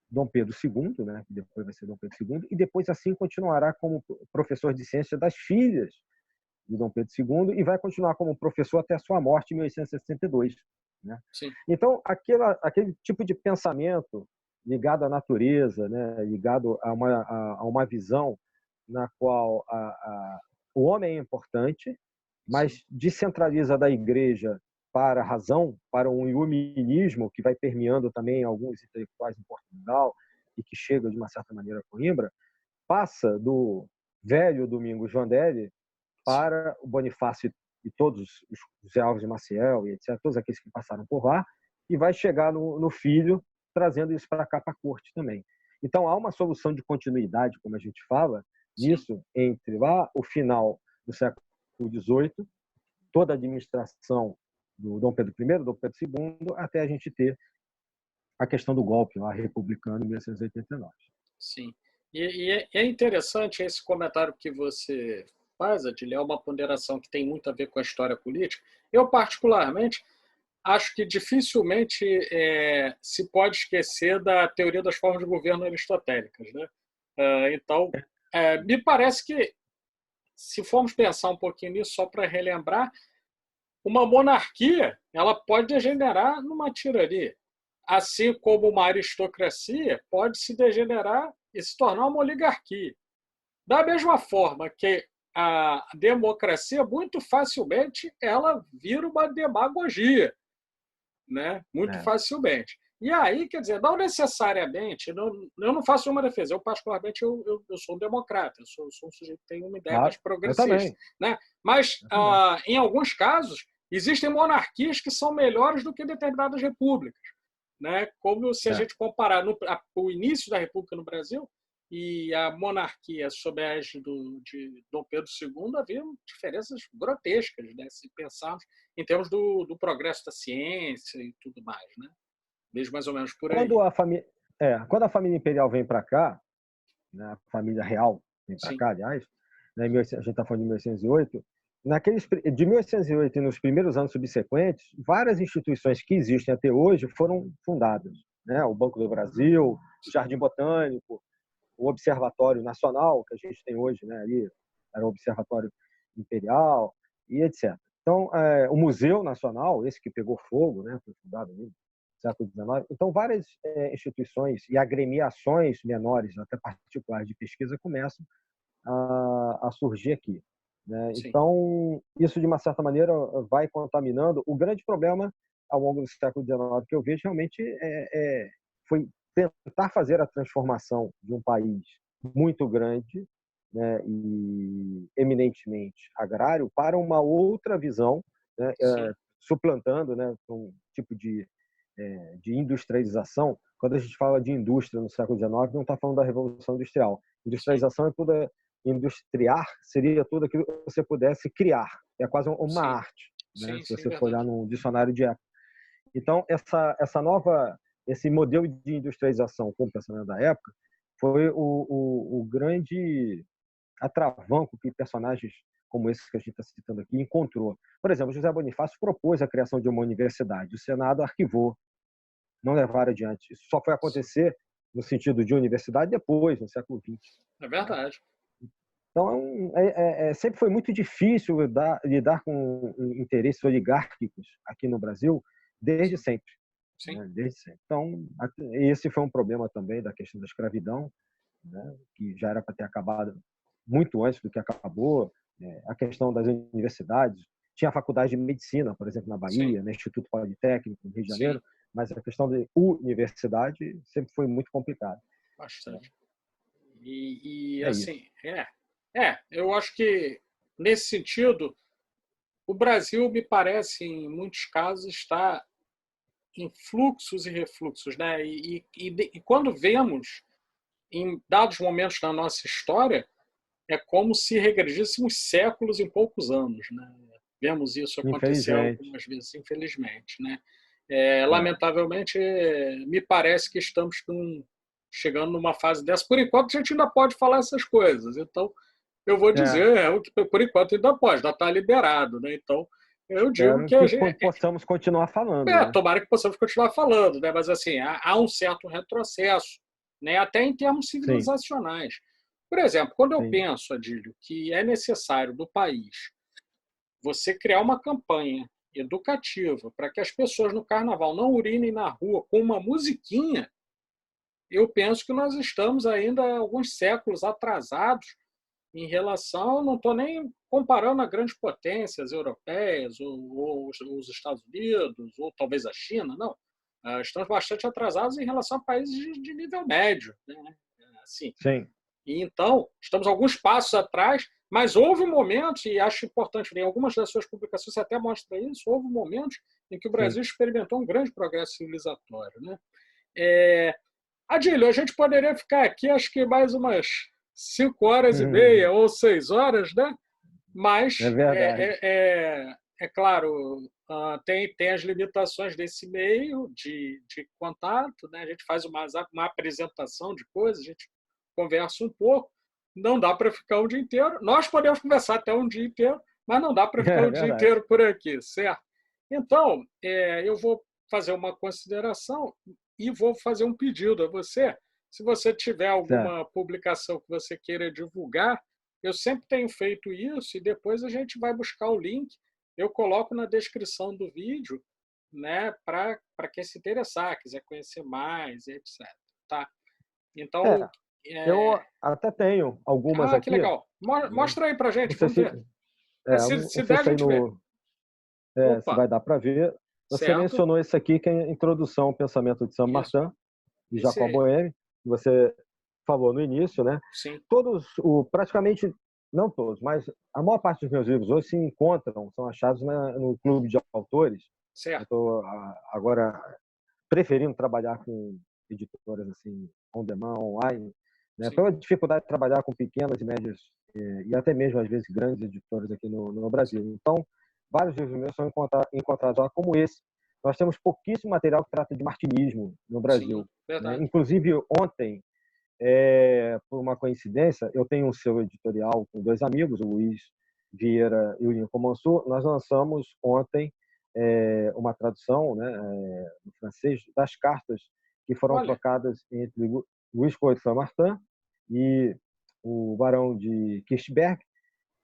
Dom Pedro II, né, que depois vai ser Dom Pedro II, e depois assim continuará como professor de ciência das filhas de Dom Pedro II e vai continuar como professor até a sua morte em 1862. Né? Sim. Então, aquele tipo de pensamento ligado à natureza, né, ligado a uma visão na qual o homem é importante, Sim. mas descentraliza da igreja para a razão, para um iluminismo que vai permeando também alguns intelectuais em Portugal e que chega, de uma certa maneira, a Coimbra, passa do velho Domingos Vandelli Sim. para o Bonifácio e todos os Zé Alves de Maciel e etc., todos aqueles que passaram por lá, e vai chegar no filho, trazendo isso para cá, para a corte também. Então, há uma solução de continuidade, como a gente fala, Sim. nisso, entre lá o final do século XVIII, toda a administração do Dom Pedro I, Dom Pedro II, até a gente ter a questão do golpe lá republicano em 1889. Sim. E é interessante esse comentário que você faz, Adílio, é uma ponderação que tem muito a ver com a história política. Eu, particularmente, acho que dificilmente se pode esquecer da teoria das formas de governo aristotélicas, né? Então, me parece que, se formos pensar um pouquinho nisso, só para relembrar, uma monarquia ela pode degenerar numa tirania, assim como uma aristocracia pode se degenerar e se tornar uma oligarquia. Da mesma forma que a democracia, muito facilmente, ela vira uma demagogia, né? Muito É, facilmente. E aí, quer dizer, não necessariamente, eu não faço uma defesa, eu particularmente eu sou um democrata, eu sou um sujeito que tem uma ideia mais claro, eu progressista, também. né? Mas, Eu também. em alguns casos, existem monarquias que são melhores do que determinadas repúblicas, né? Como se a É. gente comparar o início da república no Brasil e a monarquia sob a égide de Dom Pedro II, havia diferenças grotescas, né? Se pensarmos em termos do progresso da ciência e tudo mais, né? Vejo mais ou menos por Quando aí. a família imperial vem para cá, né, a família real vem para Sim, cá, aliás, né, a gente está falando de 1808, de 1808 e nos primeiros anos subsequentes, várias instituições que existem até hoje foram fundadas. Né? O Banco do Brasil, o sim, Jardim Botânico, o Observatório Nacional, que a gente tem hoje, né, ali, era o Observatório Imperial, e etc. Então, o Museu Nacional, esse que pegou fogo, né, foi fundado no século XIX. Então, várias instituições e agremiações menores, até particulares de pesquisa, começam a surgir aqui. Né? sim, Então, isso, de uma certa maneira, vai contaminando. O grande problema, ao longo do século XIX, que eu vejo realmente foi tentar fazer a transformação de um país muito grande, né, e eminentemente agrário para uma outra visão, né, sim, suplantando, né, um tipo de industrialização. Quando a gente fala de indústria no século XIX, não está falando da Revolução Industrial. sim, Industrialização é toda industriar seria tudo aquilo que você pudesse criar. É quase uma sim, arte, né? sim, Se sim, você for olhar verdade. no dicionário de época. Então, esse modelo de industrialização como pensamento da época foi o grande atravanco que personagens como esse que a gente está citando aqui encontrou. Por exemplo, José Bonifácio propôs a criação de uma universidade. O Senado arquivou, não levaram adiante. Isso só foi acontecer no sentido de universidade depois, no século XX. É verdade. Então, sempre foi muito difícil lidar com interesses oligárquicos aqui no Brasil, desde sempre. Sim, Né? Desde sempre. Então, esse foi um problema também da questão da escravidão, né? Que já era para ter acabado muito antes do que acabou. A questão das universidades. Tinha a faculdade de medicina, por exemplo, na sim, Bahia, no Instituto Politécnico, no Rio de sim, Janeiro, mas a questão de universidade sempre foi muito complicada. bastante. E É isso. assim, eu acho que, nesse sentido, o Brasil, me parece, em muitos casos, está em fluxos e refluxos, né? E quando vemos, em dados momentos da nossa história, é como se regredíssemos séculos em poucos anos, né? Vemos isso acontecer Infelizmente. algumas vezes, infelizmente, né? É. Lamentavelmente, me parece que estamos chegando numa fase dessa. Por enquanto, a gente ainda pode falar essas coisas. Então, eu vou É. dizer o que, por enquanto, ainda pode, ainda está liberado, né? Então, eu digo Espero que a que gente, possamos continuar falando, né? tomara que possamos continuar falando, né? Mas assim, há um certo retrocesso, né? Até em termos Sim, civilizacionais. Por exemplo, quando eu sim. penso, Adílio, que é necessário do país você criar uma campanha educativa para que as pessoas no carnaval não urinem na rua com uma musiquinha, eu penso que nós estamos ainda alguns séculos atrasados em relação, não estou nem comparando a grandes potências europeias, ou os Estados Unidos, ou talvez a China, não. Estamos bastante atrasados em relação a países de nível médio, né? Assim, Sim. e então, estamos alguns passos atrás, mas houve momentos, e acho importante, em algumas das suas publicações você até mostra isso, houve momentos em que o Sim. Brasil experimentou um grande progresso civilizatório, né? Adílio, a gente poderia ficar aqui, acho que mais umas 5 horas e meia ou 6 horas, né? É Mas, verdade. é claro, tem as limitações desse meio de contato, né? A gente faz uma apresentação de coisas, a gente conversa um pouco, não dá para ficar um dia inteiro. Nós podemos conversar até um dia inteiro, mas não dá para ficar É um dia verdade. inteiro por aqui, certo? Então, eu vou fazer uma consideração e vou fazer um pedido a você. Se você tiver Certo. alguma publicação que você queira divulgar, eu sempre tenho feito isso e depois a gente vai buscar o link. Eu coloco na descrição do vídeo, né, para quem se interessar, quiser conhecer mais, etc. Tá? Então, É, eu é... até tenho algumas que aqui, legal. né? Mostra aí para Não gente, sei vamos ver. não Se sei der, a se aí gente vê. se Opa, vai dar para ver. Você certo? mencionou esse aqui, que é a Introdução ao Pensamento de Isso, Saint-Martin, de esse Jacob aí. Boehme, que você falou no início, né? Sim, Praticamente, não todos, mas a maior parte dos meus livros hoje se encontram, são achados no clube de autores. Eu certo. estou agora preferindo trabalhar com editoras assim, on demand, online, né? Sim, Pela dificuldade de trabalhar com pequenas e médias e até mesmo às vezes grandes editoras aqui no Brasil. sim, Então, vários livros meus são encontrados lá, como esse. Nós temos pouquíssimo material que trata de martinismo no sim, Brasil, né? verdade. Inclusive ontem, por uma coincidência, eu tenho um seu editorial com dois amigos, o Luiz Vieira e o Lincoln Mansur. Nós lançamos ontem uma tradução, né, no francês, das cartas que foram Olha, trocadas entre Luís Coito Saint-Martin e o Barão de Kirchberg,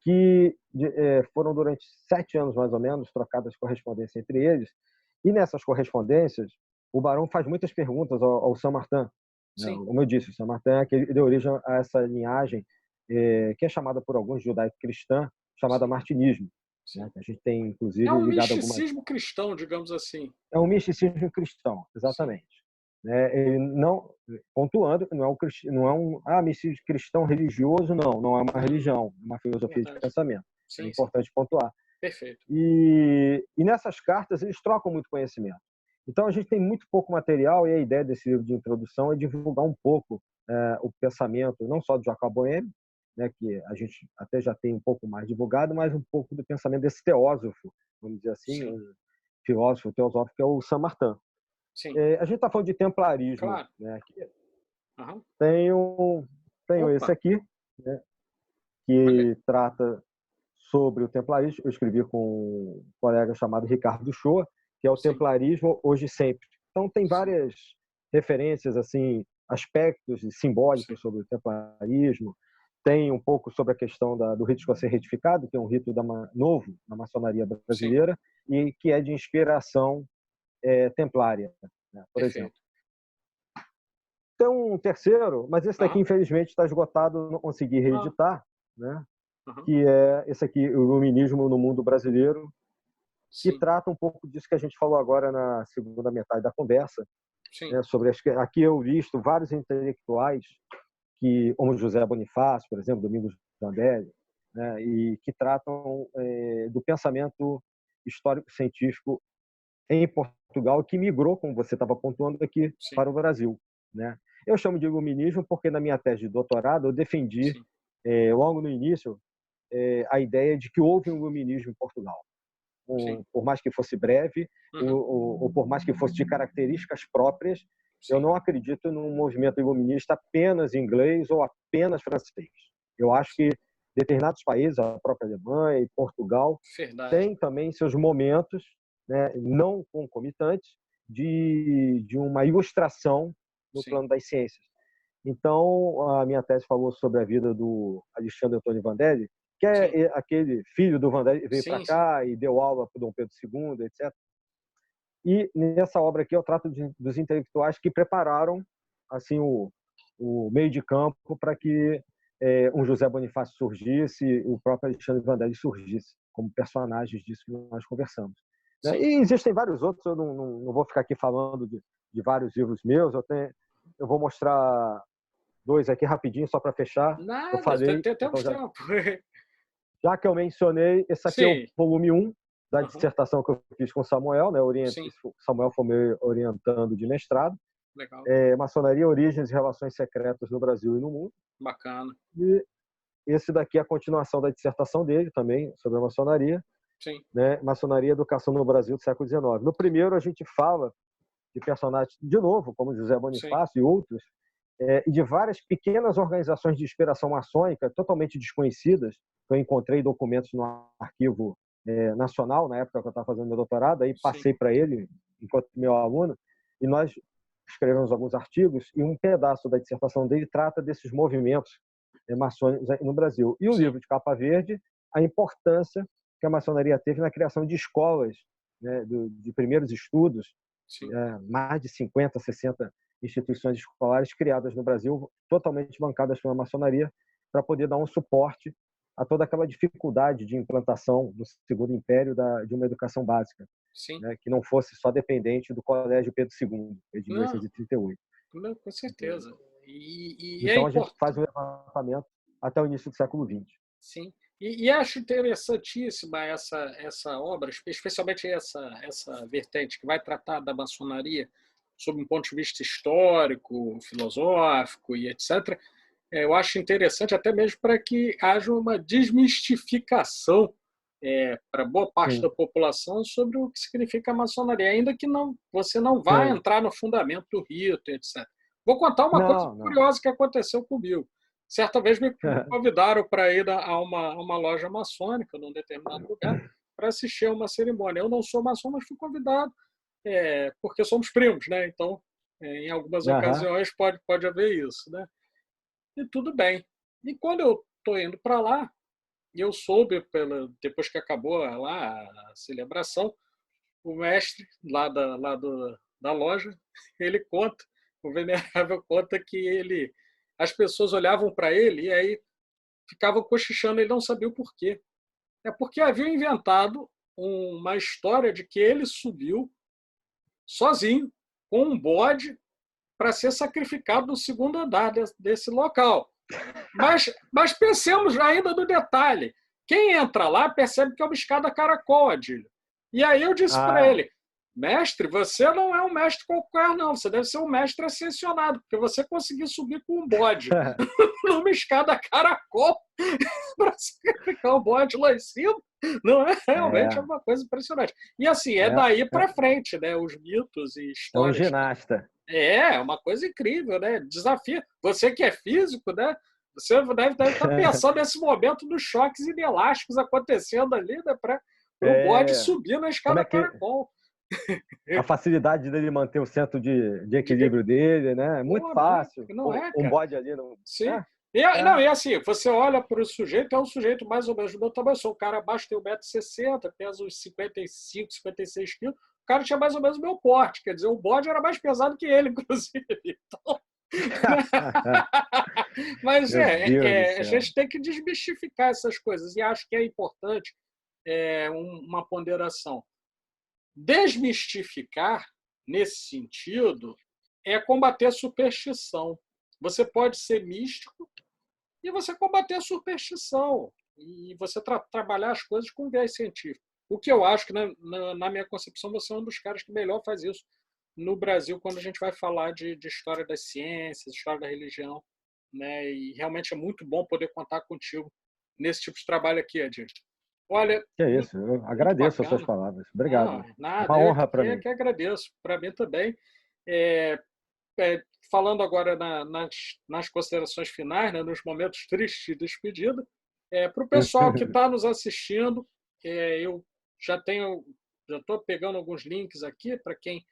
que foram durante 7 anos, mais ou menos, trocadas correspondência entre eles. E nessas correspondências, o Barão faz muitas perguntas ao Saint-Martin. Né? sim, Como eu disse, o Saint-Martin é aquele que deu origem a essa linhagem que é chamada por alguns judaico-cristã, chamada sim, martinismo. Né? sim. Que a gente tem, É inclusive, um ligado algumas... misticismo cristão, digamos assim. É um misticismo cristão, Sim, exatamente. Né? Ele não, pontuando, não é um misticismo cristão religioso, não é uma não, religião, é uma filosofia de verdade. pensamento. É Sim, sim, importante pontuar. perfeito. E nessas cartas eles trocam muito conhecimento. Então a gente tem muito pouco material e a ideia desse livro de introdução é divulgar um pouco o pensamento, não só de Jacob Boehme, né, que a gente até já tem um pouco mais divulgado, mas um pouco do pensamento desse teósofo, vamos dizer assim, sim, um filósofo teosófico, que é o Saint-Martin. sim, A gente está falando de templarismo, claro. né? Aham. Tenho esse Opa, aqui, né, olha, que trata sobre o templarismo. Eu escrevi com um colega chamado Ricardo Shoa, que é o sim, templarismo hoje e sempre. Então tem sim, várias referências, assim, aspectos sim, simbólicos sobre o templarismo. Tem um pouco sobre a questão do rito escocês retificado, que é um rito novo na maçonaria sim, brasileira e que é de inspiração templária, né, por exemplo. perfeito. Tem um terceiro, mas esse daqui Aham, infelizmente está esgotado, não consegui não, reeditar, né? aham, Que é esse aqui, o Iluminismo no Mundo Brasileiro, que sim, trata um pouco disso que a gente falou agora na segunda metade da conversa, sim, né, sobre aqui eu listo vários intelectuais como José Bonifácio, por exemplo, Domingos Jandelli, né, e que tratam do pensamento histórico-científico em Portugal, que migrou, como você estava pontuando, aqui sim, para o Brasil, né? Eu chamo de iluminismo porque na minha tese de doutorado eu defendi, sim, logo no início, a ideia de que houve um iluminismo em Portugal. sim, Por mais que fosse breve, uhum, ou por mais que fosse de características próprias, eu sim, não acredito num movimento iluminista apenas inglês ou apenas francês. Eu acho que determinados países, a própria Alemanha e Portugal, verdade. têm também seus momentos, né, não concomitantes, de uma ilustração no Sim, plano das ciências. Então, a minha tese falou sobre a vida do Alexandre Antônio Vandelli, que sim, é aquele filho do Vandelli, veio para sim, sim, cá e deu aula para o Dom Pedro II, etc. E nessa obra aqui eu trato dos intelectuais que prepararam assim o meio de campo para que um José Bonifácio surgisse, o próprio Alexandre Vandelli surgisse, como personagens disso que nós conversamos, né? sim. E existem vários outros, eu não vou ficar aqui falando de vários livros meus, eu vou mostrar dois aqui rapidinho, só para fechar. Eu Nada, falei, temos então tempo. já que eu mencionei, esse aqui é o Sim, volume 1 da aham, dissertação que eu fiz com o Samuel, né? sim, Samuel foi meu orientando de mestrado. legal, Maçonaria, Origens e Relações Secretas no Brasil e no Mundo. bacana. E esse daqui é a continuação da dissertação dele também, sobre a maçonaria, Sim, né? Maçonaria e Educação no Brasil do século XIX. No primeiro, a gente fala de personagens, de novo, como José sim, Bonifácio e outros, e de várias pequenas organizações de inspiração maçônica totalmente desconhecidas. Eu encontrei documentos no arquivo nacional, na época que eu estava fazendo meu doutorado, aí sim, passei para ele, enquanto meu aluno, e nós escrevemos alguns artigos, e um pedaço da dissertação dele trata desses movimentos maçônicos no Brasil. E o sim, livro de capa verde, a importância que a maçonaria teve na criação de escolas, né, de primeiros estudos, sim. mais de 50, 60 instituições escolares criadas no Brasil, totalmente bancadas pela maçonaria, para poder dar um suporte a toda aquela dificuldade de implantação do Segundo Império de uma educação básica, Sim. né, que não fosse só dependente do Colégio Pedro II, de Não, 1838. não, com certeza. E é Então, a gente faz importante, um levantamento até o início do século XX. sim. E acho interessantíssima essa obra, especialmente essa vertente que vai tratar da maçonaria sob um ponto de vista histórico, filosófico e etc. Eu acho interessante até mesmo para que haja uma desmistificação para boa parte Sim, da população sobre o que significa a maçonaria, ainda que não, você não vá sim. entrar no fundamento do rito, etc. Vou contar uma coisa Não, não. curiosa que aconteceu comigo. Certa vez me convidaram para ir a uma loja maçônica, num determinado lugar, para assistir a uma cerimônia. Eu não sou maçom, mas fui convidado, porque somos primos, né? Então, em algumas Aham. ocasiões pode haver isso, né? E tudo bem. E quando eu estou indo para lá, eu soube, depois que acabou lá a celebração, o mestre da loja, ele conta, o venerável conta que as pessoas olhavam para ele e aí ficavam cochichando, ele não sabia o porquê. É porque havia inventado uma história de que ele subiu sozinho, com um bode, para ser sacrificado no segundo andar desse local. Mas pensemos ainda no detalhe. Quem entra lá percebe que é uma escada caracol, Adílio. E aí eu disse para Ah, ele, Mestre, você não é um mestre qualquer, não. Você deve ser um mestre ascensionado, porque você conseguiu subir com um bode numa escada caracol para sacrificar o bode lá em cima. Não é realmente É, uma coisa impressionante. E assim, é é, daí é, para frente, né? Os mitos e é um histórias. ginasta. É uma coisa incrível, né? Desafio. Você que é físico, né? Você deve estar pensando nesse momento dos choques inelásticos acontecendo ali, né? Para o bode É, subir na como escada é que caracol. a facilidade dele manter o centro de De, equilíbrio dele, né? É muito pô, fácil. não é, Um cara? bode ali não. Sim. É, Não, é. e assim, você olha para o sujeito, é um sujeito mais ou menos do meu tamanho. Eu sou um cara abaixo, tem 1,60 m, pesa uns 55, 56 quilos. O cara tinha mais ou menos o meu porte, quer dizer, o bode era mais pesado que ele, inclusive. Então, mas Meu Deus do a céu. gente tem que desmistificar essas coisas e acho que é importante uma ponderação. Desmistificar, nesse sentido, é combater a superstição. Você pode ser místico e você combater a superstição e você trabalhar as coisas com viés científico. O que eu acho que, na minha concepção, você é um dos caras que melhor faz isso no Brasil quando a gente vai falar de história das ciências, história da religião, né? E realmente é muito bom poder contar contigo nesse tipo de trabalho aqui, Adir. Olha, Que é muito, isso. Eu muito agradeço as suas bacana. palavras. Não, Obrigado. nada, Uma honra para eu mim. que agradeço. Para mim também. É, falando agora nas considerações finais, né, nos momentos tristes de despedida, para o pessoal que está nos assistindo, eu já estou pegando alguns links aqui para quem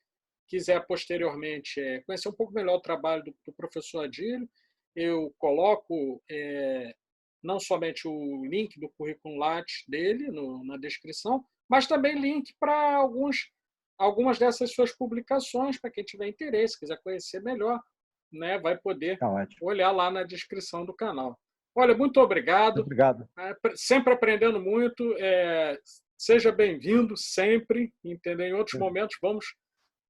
quiser posteriormente conhecer um pouco melhor o trabalho do professor Adílio. Eu coloco não somente o link do currículo Lattes dele na descrição, mas também link para algumas dessas suas publicações, para quem tiver interesse, quiser conhecer melhor, né, vai poder Tá ótimo. olhar lá na descrição do canal. Olha, muito obrigado. Obrigado. Sempre aprendendo muito. Seja bem-vindo sempre, entendeu? Em outros momentos vamos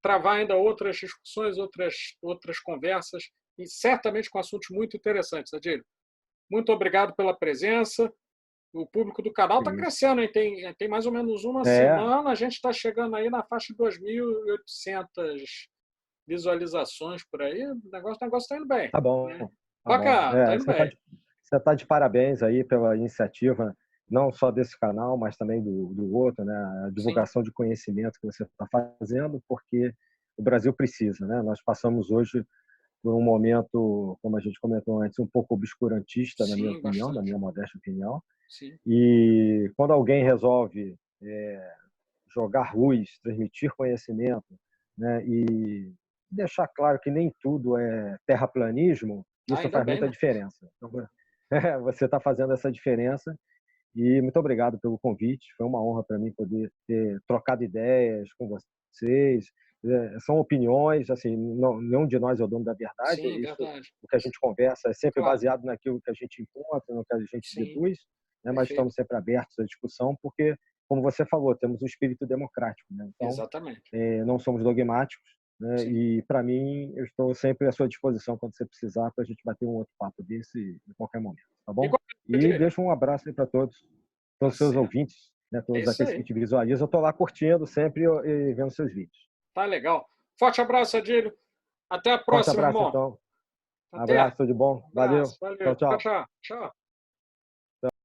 travar ainda outras discussões, outras conversas, e certamente com assuntos muito interessantes, Adílio. Muito obrigado pela presença. O público do canal está crescendo, hein? Tem mais ou menos uma semana, a gente está chegando aí na faixa de 2.800 visualizações por aí. O negócio está indo bem. Tá bom. Né? Tá bom. Bacana, está indo bem. Você tá de parabéns aí pela iniciativa, não só desse canal, mas também do outro, né? A divulgação de conhecimento que você está fazendo, porque o Brasil precisa, né? Nós passamos hoje por um momento, como a gente comentou antes, um pouco obscurantista, na minha opinião, Bastante. na minha modesta opinião. Sim. E quando alguém resolve jogar luz, transmitir conhecimento, né? E deixar claro que nem tudo é terraplanismo, isso Ainda faz bem, muita né? diferença. Então, você está fazendo essa diferença e muito obrigado pelo convite. Foi uma honra para mim poder ter trocado ideias com vocês. São opiniões, assim, nenhum de nós é o dono da verdade. Sim, Isso, verdade. o que a gente conversa é sempre Claro. baseado naquilo que a gente encontra, no que a gente Sim. deduz, né? Mas estamos sempre abertos à discussão, porque, como você falou, temos um espírito democrático, né? Então, exatamente. Não somos dogmáticos. Né? E, para mim, eu estou sempre à sua disposição quando você precisar para a gente bater um outro papo desse em qualquer momento, tá bom? E deixo um abraço aí para todos os seus ouvintes, né? Todos aqueles que te visualizam. Eu estou lá curtindo sempre e vendo seus vídeos. Tá legal. Forte abraço, Adílio. Até a próxima, Forte abraço, irmão. então. Até. Abraço, tudo de bom. Valeu. Valeu. Tchau, tchau. Tchau, tchau.